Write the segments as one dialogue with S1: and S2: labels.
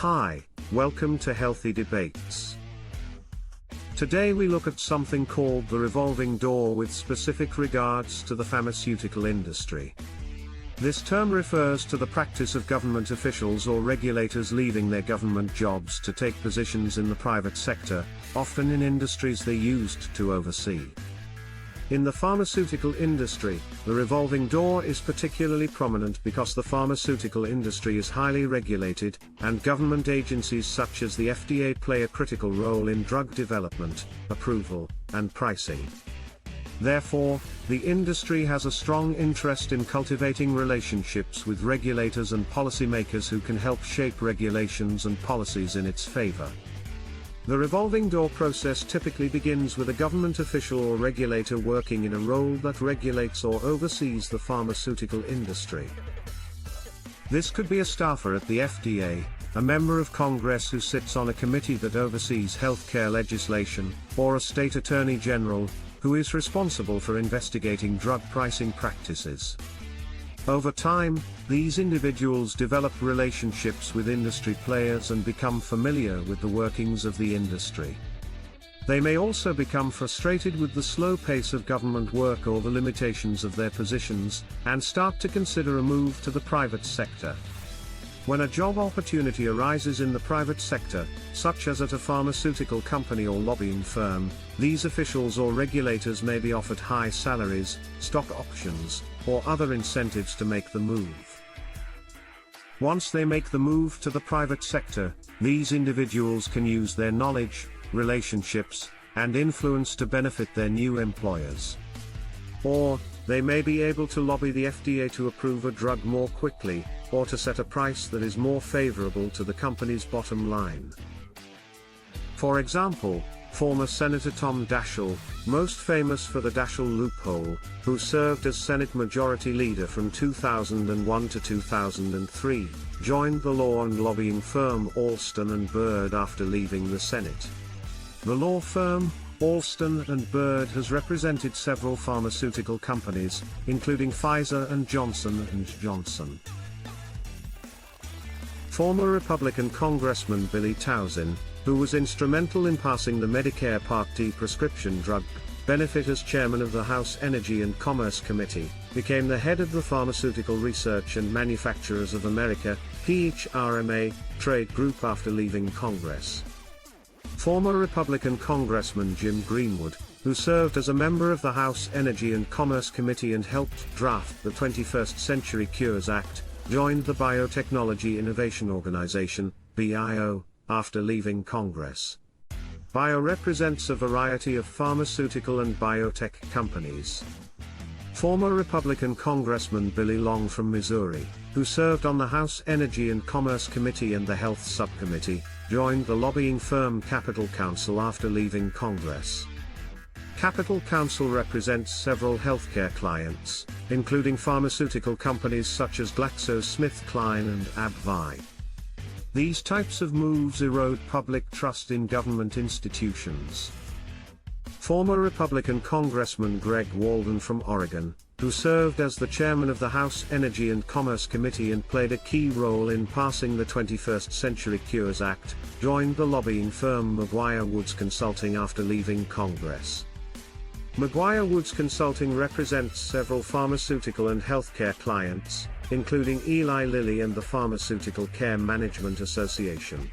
S1: Hi, welcome to Healthy Debates. Today we look at something called the revolving door with specific regards to the pharmaceutical industry. This term refers to the practice of government officials or regulators leaving their government jobs to take positions in the private sector, often in industries they used to oversee. In the pharmaceutical industry, the revolving door is particularly prominent because the pharmaceutical industry is highly regulated, and government agencies such as the FDA play a critical role in drug development, approval, and pricing. Therefore, the industry has a strong interest in cultivating relationships with regulators and policymakers who can help shape regulations and policies in its favor. The revolving door process typically begins with a government official or regulator working in a role that regulates or oversees the pharmaceutical industry. This could be a staffer at the FDA, a member of Congress who sits on a committee that oversees healthcare legislation, or a state attorney general, who is responsible for investigating drug pricing practices. Over time, these individuals develop relationships with industry players and become familiar with the workings of the industry. They may also become frustrated with the slow pace of government work or the limitations of their positions, and start to consider a move to the private sector. When a job opportunity arises in the private sector, such as at a pharmaceutical company or lobbying firm, these officials or regulators may be offered high salaries, stock options, or other incentives to make the move. Once they make the move to the private sector, these individuals can use their knowledge, relationships, and influence to benefit their new employers. Or, they may be able to lobby the FDA to approve a drug more quickly, or to set a price that is more favorable to the company's bottom line. For example, former Senator Tom Daschle, most famous for the Daschle loophole, who served as Senate Majority Leader from 2001 to 2003, joined the law and lobbying firm Alston & Bird after leaving the Senate. The law firm, Alston & Bird, has represented several pharmaceutical companies, including Pfizer and Johnson & Johnson. Former Republican Congressman Billy Tauzin, who was instrumental in passing the Medicare Part D prescription drug benefit as chairman of the House Energy and Commerce Committee, became the head of the Pharmaceutical Research and Manufacturers of America, PHARMA, trade group after leaving Congress. Former Republican Congressman Jim Greenwood, who served as a member of the House Energy and Commerce Committee and helped draft the 21st Century Cures Act, joined the Biotechnology Innovation Organization, BIO, after leaving Congress. BIO represents a variety of pharmaceutical and biotech companies. Former Republican Congressman Billy Long from Missouri, who served on the House Energy and Commerce Committee and the Health Subcommittee, joined the lobbying firm Capital Counsel after leaving Congress. Capital Counsel represents several healthcare clients, including pharmaceutical companies such as GlaxoSmithKline and AbbVie. These types of moves erode public trust in government institutions. Former Republican Congressman Greg Walden from Oregon, who served as the chairman of the House Energy and Commerce Committee and played a key role in passing the 21st Century Cures Act, joined the lobbying firm McGuire Woods Consulting after leaving Congress. McGuire Woods Consulting represents several pharmaceutical and healthcare clients, including Eli Lilly and the Pharmaceutical Care Management Association.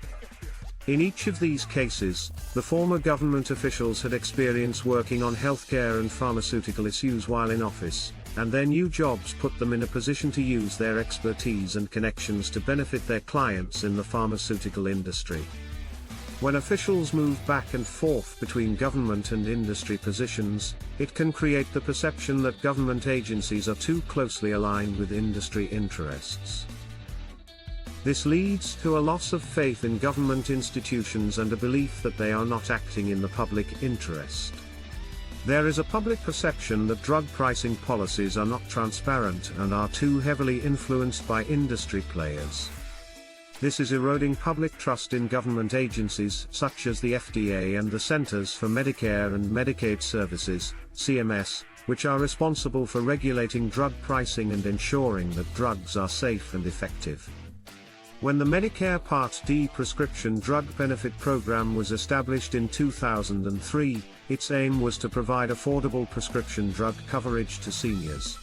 S1: In each of these cases, the former government officials had experience working on healthcare and pharmaceutical issues while in office, and their new jobs put them in a position to use their expertise and connections to benefit their clients in the pharmaceutical industry. When officials move back and forth between government and industry positions, it can create the perception that government agencies are too closely aligned with industry interests. This leads to a loss of faith in government institutions and a belief that they are not acting in the public interest. There is a public perception that drug pricing policies are not transparent and are too heavily influenced by industry players. This is eroding public trust in government agencies such as the FDA and the Centers for Medicare and Medicaid Services, CMS, which are responsible for regulating drug pricing and ensuring that drugs are safe and effective. When the Medicare Part D prescription drug benefit program was established in 2003, its aim was to provide affordable prescription drug coverage to seniors.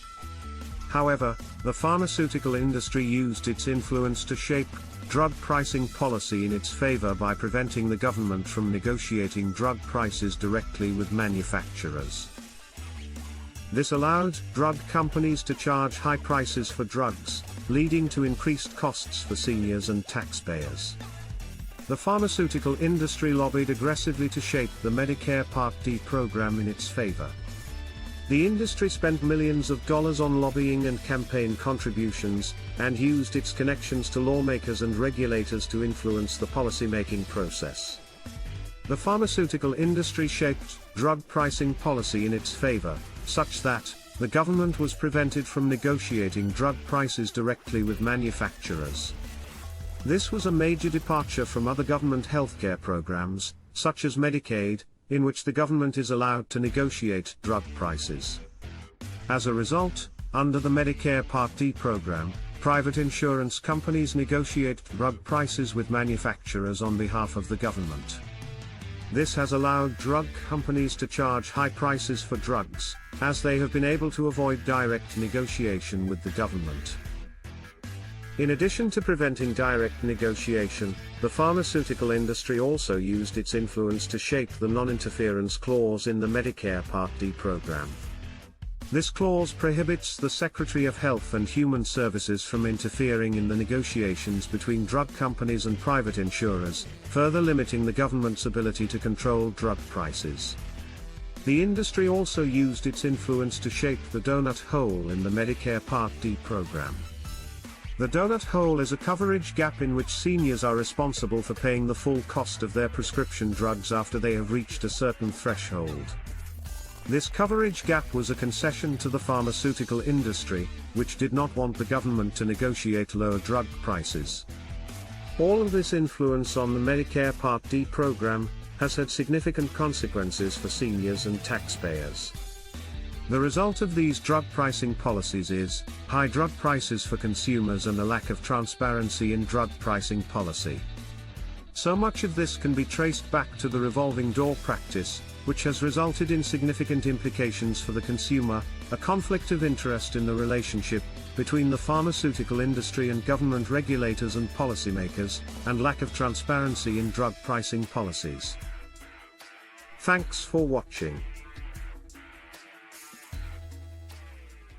S1: However, the pharmaceutical industry used its influence to shape drug pricing policy in its favor by preventing the government from negotiating drug prices directly with manufacturers. This allowed drug companies to charge high prices for drugs, leading to increased costs for seniors and taxpayers. The pharmaceutical industry lobbied aggressively to shape the Medicare Part D program in its favor. The industry spent millions of dollars on lobbying and campaign contributions, and used its connections to lawmakers and regulators to influence the policymaking process. The pharmaceutical industry shaped drug pricing policy in its favor, such that the government was prevented from negotiating drug prices directly with manufacturers. This was a major departure from other government healthcare programs, such as Medicaid, in which the government is allowed to negotiate drug prices. As a result, under the Medicare Part D program, private insurance companies negotiate drug prices with manufacturers on behalf of the government. This has allowed drug companies to charge high prices for drugs, as they have been able to avoid direct negotiation with the government. In addition to preventing direct negotiation, the pharmaceutical industry also used its influence to shape the non-interference clause in the Medicare Part D program. This clause prohibits the Secretary of Health and Human Services from interfering in the negotiations between drug companies and private insurers, further limiting the government's ability to control drug prices. The industry also used its influence to shape the donut hole in the Medicare Part D program. The donut hole is a coverage gap in which seniors are responsible for paying the full cost of their prescription drugs after they have reached a certain threshold. This coverage gap was a concession to the pharmaceutical industry, which did not want the government to negotiate lower drug prices. All of this influence on the Medicare Part D program has had significant consequences for seniors and taxpayers. The result of these drug pricing policies is high drug prices for consumers and a lack of transparency in drug pricing policy. So much of this can be traced back to the revolving door practice, which has resulted in significant implications for the consumer, a conflict of interest in the relationship between the pharmaceutical industry and government regulators and policymakers, and lack of transparency in drug pricing policies. Thanks for watching.